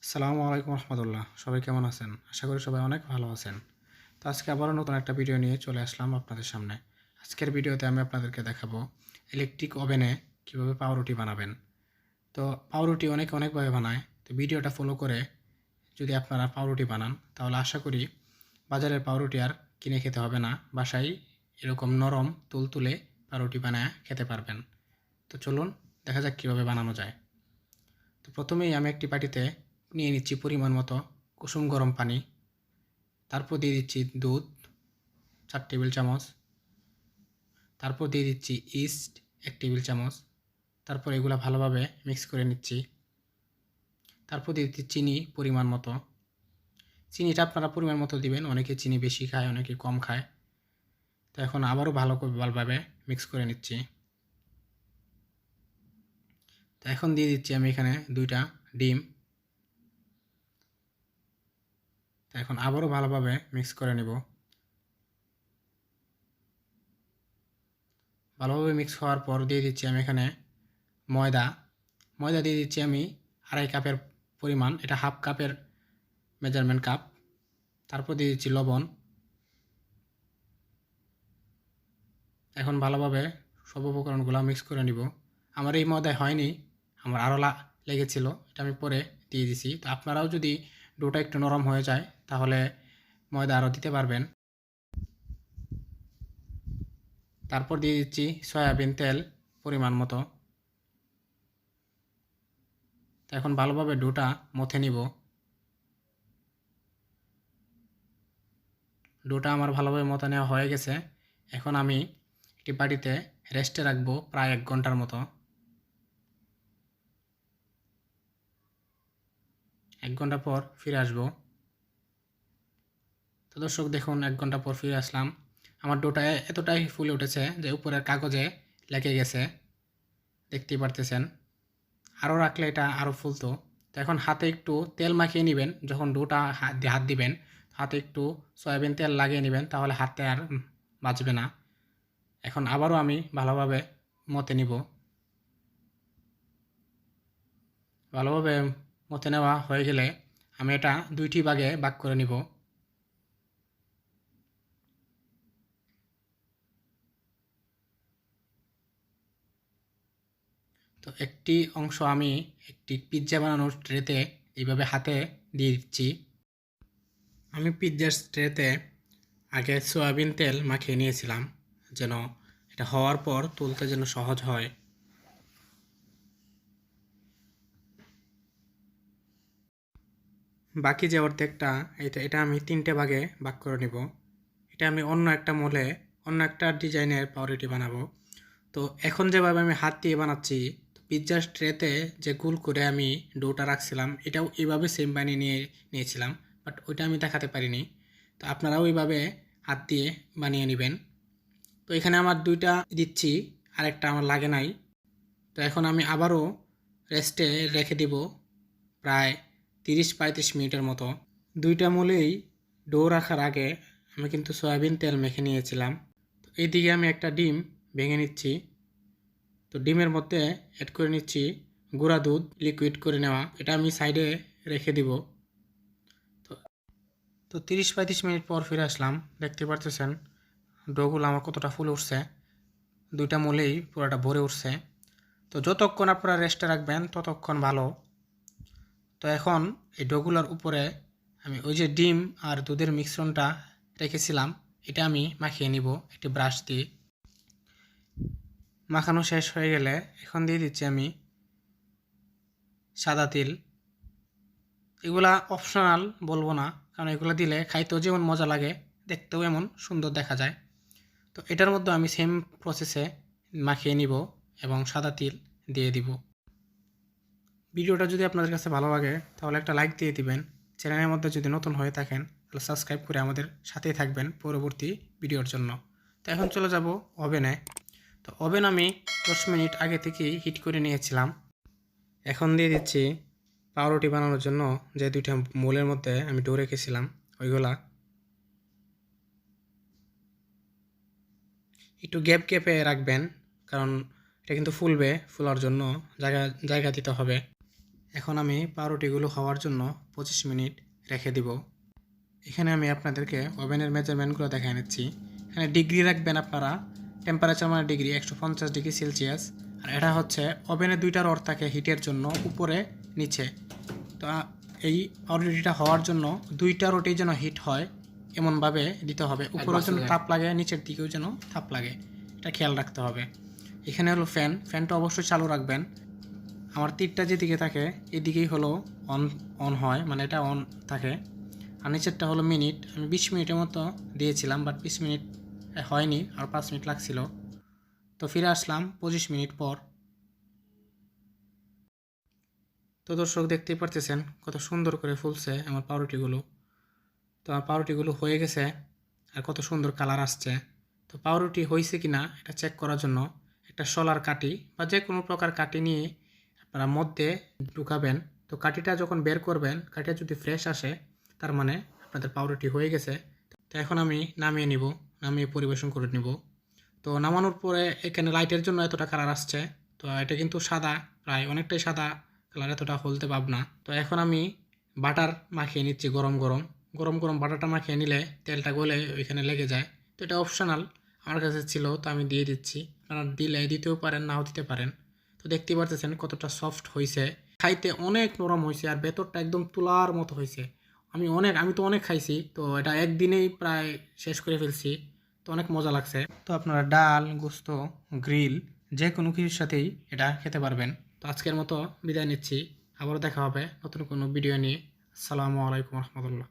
আসসালামু আলাইকুম রহমতুল্লাহ। সবাই কেমন আছেন? আশা করি সবাই অনেক ভালো আছেন। তো আজকে আবারও নতুন একটা ভিডিও নিয়ে চলে আসলাম আপনাদের সামনে। আজকের ভিডিওতে আমি আপনাদেরকে দেখাবো ইলেকট্রিক ওভেনে কীভাবে পাউরুটি বানাবেন। তো পাউরুটি অনেকভাবে বানায়। তো ভিডিওটা ফলো করে যদি আপনারা পাউরুটি বানান তাহলে আশা করি বাজারের পাউরুটি আর কিনে খেতে হবে না, বাসায় এরকম নরম তুলতুলে পাউরুটি বানায় খেতে পারবেন। তো চলুন দেখা যাক কীভাবে বানানো যায়। তো প্রথমেই আমি একটি বাটিতে নিয়ে নিচ্ছি পরিমাণ মতো কুসুম গরম পানি। তারপর দিয়ে দিচ্ছি দুধ 4 টেবিল চামচ। তারপর দিয়ে দিচ্ছি ইস্ট 1 টেবিল চামচ। তারপর এগুলো ভালোভাবে মিক্স করে নিচ্ছি। তারপর দিয়ে দিচ্ছি চিনি পরিমাণ মতো। চিনিটা আপনারা পরিমাণ মতো দিবেন, অনেকে চিনি বেশি খায়, অনেকে কম খায়। তো এখন আবারও ভালোভাবে মিক্স করে নিচ্ছি। তো এখন দিয়ে দিচ্ছি আমি এখানে 2টা ডিম। তো এখন আবারও ভালোভাবে মিক্স করে নেব। ভালোভাবে মিক্স হওয়ার পর দিয়ে দিচ্ছি আমি এখানে ময়দা দিয়ে দিচ্ছি আমি 2.5 কাপের পরিমাণ, এটা হাফ কাপের মেজারমেন্ট কাপ। তারপর দিয়ে দিচ্ছি লবণ। এখন ভালোভাবে সব উপকরণগুলো মিক্স করে নিব। আমার এই ময়দায় হয়নি, আমার আরও লেগেছিল, এটা আমি পরে দিয়ে দিছি। তো আপনারাও যদি ডোটা একটু নরম হয়ে যায় তাহলে ময়দা আরও দিতে পারবেন। তারপর দিয়ে দিচ্ছি সয়াবিন তেল পরিমাণ মতো। তো এখন ভালোভাবে ডোটা মথে নিব। ডোটা আমার ভালোভাবে মথা নেওয়া হয়ে গেছে। এখন আমি একটি বাটিতে রেস্টে রাখবো প্রায় 1 ঘন্টার মতো। 1 ঘন্টা পর ফিরে আসবো। তো দর্শক দেখুন 1 ঘন্টা পর ফিরে আসলাম। আমার ডোটা এতটাই ফুলে উঠেছে যে উপরের কাগজে লেগে গেছে, দেখতেই পারতেছেন। আরও রাখলে এটা আরও ফুলতো। তো এখন হাতে একটু তেল মাখিয়ে নেবেন, যখন ডোটা হাত দিবেন হাতে একটু সয়াবিন তেল লাগিয়ে নেবেন, তাহলে হাতে আর বাজবে না। এখন আবারও আমি ভালোভাবে মথে নিব। ভালোভাবে মথে নেওয়া হয়ে গেলে আমি এটা 2টি ভাগে ভাগ করে নিব। তো একটি অংশ আমি একটি পিৎজা বানানোর ট্রেতে এইভাবে হাতে দিয়ে দিচ্ছি। আমি পিৎজার ট্রেতে আগে সয়াবিন তেল মাখিয়ে নিয়েছিলাম, যেন এটা হওয়ার পর তুলতে যেন সহজ হয়। বাকি যে অর্ধেকটা এটা আমি 3টে ভাগে ভাগ করে নিব। এটা আমি অন্য একটা মোলে অন্য একটা ডিজাইনের পাউরুটি বানাবো। তো এখন যেভাবে আমি হাত দিয়ে বানাচ্ছি, পিৎজার ট্রেতে যে গোল করে আমি ডোটা রাখছিলাম এটাও এইভাবে সেম বানিয়ে নিয়েছিলাম, বাট ওইটা আমি দেখাতে পারিনি। তো আপনারাও এইভাবে হাত দিয়ে বানিয়ে নেবেন। তো এখানে আমার 2টা দিচ্ছি, আরেকটা আমার লাগে নাই। তো এখন আমি আবারও রেস্টে রেখে দিব প্রায় 30-35 মিনিটের মতো। 2টা মূলেই ডো রাখার আগে আমি কিন্তু সয়াবিন তেল মেখে নিয়েছিলাম। তো এইদিকে আমি একটা ডিম ভেঙে নিচ্ছি। তো ডিমের মধ্যে অ্যাড করে নিচ্ছি গুঁড়া দুধ লিকুইড করে নেওয়া, এটা আমি সাইডে রেখে দিব। তো 30-35 মিনিট পর ফিরে আসলাম। দেখতে পারতেছেন ডোগুলো আমার কতটা ফুলে উঠছে, 2টা মূলেই পুরোটা ভরে উঠছে। তো যতক্ষণ আপনারা রেস্টে রাখবেন ততক্ষণ ভালো। তো এখন এই ডোগুলোর উপরে আমি ওই যে ডিম আর দুধের মিশ্রণটা রেখেছিলাম এটা আমি মাখিয়ে নিব একটি ব্রাশ দিয়ে। মাখানো শেষ হয়ে গেলে এখন দিয়ে দিচ্ছি আমি সাদা তিল। এগুলা অপশনাল বলবো না, কারণ এগুলো দিলে খাইতেও যেমন মজা লাগে, দেখতেও এমন সুন্দর দেখা যায়। তো এটার মধ্যে আমি সেম প্রসেসে মাখিয়ে নিব এবং সাদা তিল দিয়ে দিব। ভিডিওটা যদি আপনাদের কাছে ভালো লাগে তাহলে একটা লাইক দিয়ে দিবেন। চ্যানেলের মধ্যে যদি নতুন হয়ে থাকেন তাহলে সাবস্ক্রাইব করে আমাদের সাথেই থাকবেন পরবর্তী ভিডিওর জন্য। তো এখন চলে যাব ওভেনে। তো ওভেন আমি 10 মিনিট আগে থেকেই হিট করে নিয়েছিলাম। এখন দিয়ে দিচ্ছি পাউরুটি বানানোর জন্য যে 2টা মোলের মধ্যে আমি ডো রেখেছিলাম ওইগুলা। একটু গ্যাপে রাখবেন, কারণ এটা কিন্তু ফুলবে, ফোলার জন্য জায়গা দিতে হবে। এখন আমি পাউরুটিগুলো হওয়ার জন্য 25 মিনিট রেখে দিব। এখানে আমি আপনাদেরকে ওভেনের মেজারমেন্টগুলো দেখাই নিচ্ছি। এখানে ডিগ্রি রাখবেন আপনারা, টেম্পারেচার মানে ডিগ্রি 150 ডিগ্রি সেলসিয়াস। আর এটা হচ্ছে ওভেনে 2টা রড থাকে হিটের জন্য, উপরে নিচে। তো এই পাউরুটিটা হওয়ার জন্য 2টা রডই যেন হিট হয় এমনভাবে দিতে হবে, উপরেও যেন তাপ লাগে, নিচের দিকেও যেন তাপ লাগে, এটা খেয়াল রাখতে হবে। এখানে হলো ফ্যানটা অবশ্যই চালু রাখবেন। আমার তীরটা যেদিকে থাকে এদিকেই হলো অন হয়, মানে এটা অন থাকে। আর নিচেরটা হলো মিনিট, আমি 20 মিনিটের মতো দিয়েছিলাম, বাট 20 মিনিট হয়নি, আর 5 মিনিট লাগছিল। তো ফিরে আসলাম 25 মিনিট পর। তো দর্শক দেখতেই পারতেছেন কত সুন্দর করে ফুলছে আমার পাউরুটিগুলো। তো আমার পাউরুটিগুলো হয়ে গেছে আর কত সুন্দর কালার আসছে। তো পাউরুটি হয়েছে কি না এটা চেক করার জন্য একটা শলার কাঠি বা যে কোনো প্রকার কাঠি নিয়ে আপনারা মধ্যে ঢুকাবেন। তো কাঠিটা যখন বের করবেন, কাঠিটা যদি ফ্রেশ আসে তার মানে আপনাদের পাউরুটি হয়ে গেছে। তো এখন আমি নামিয়ে নিব, নামিয়ে পরিবেশন করে নিব। তো নামানোর পরে এখানে লাইটের জন্য এতটা কালার আসছে। তো এটা কিন্তু সাদা, প্রায় অনেকটাই সাদা কালার, এতটা হলতে পাব না। তো এখন আমি বাটার মাখিয়ে নিচ্ছি, গরম গরম বাটারটা মাখিয়ে নিলে তেলটা গলে ওইখানে লেগে যায়। তো এটা অপশনাল, আমার কাছে ছিল তো আমি দিয়ে দিচ্ছি। আপনারা দিতেও পারেন, নাও দিতে পারেন। তো দেখতেই পারতেছেন কতটা সফট হয়েছে, খাইতে অনেক নরম হয়েছে, আর ভেতরটা একদম তুলার মতো হয়েছে। আমি তো অনেক খাইছি, তো এটা একদিনেই প্রায় শেষ করে ফেলছি। তো অনেক মজা লাগছে। তো আপনারা ডাল, গোস্ত, গ্রিল যে কোনো কিছুর সাথেই এটা খেতে পারবেন। তো আজকের মতো বিদায় নিচ্ছি, আবারও দেখা হবে নতুন কোনো ভিডিও নিয়ে। আসসালামু আলাইকুম রহমতুল্লাহ।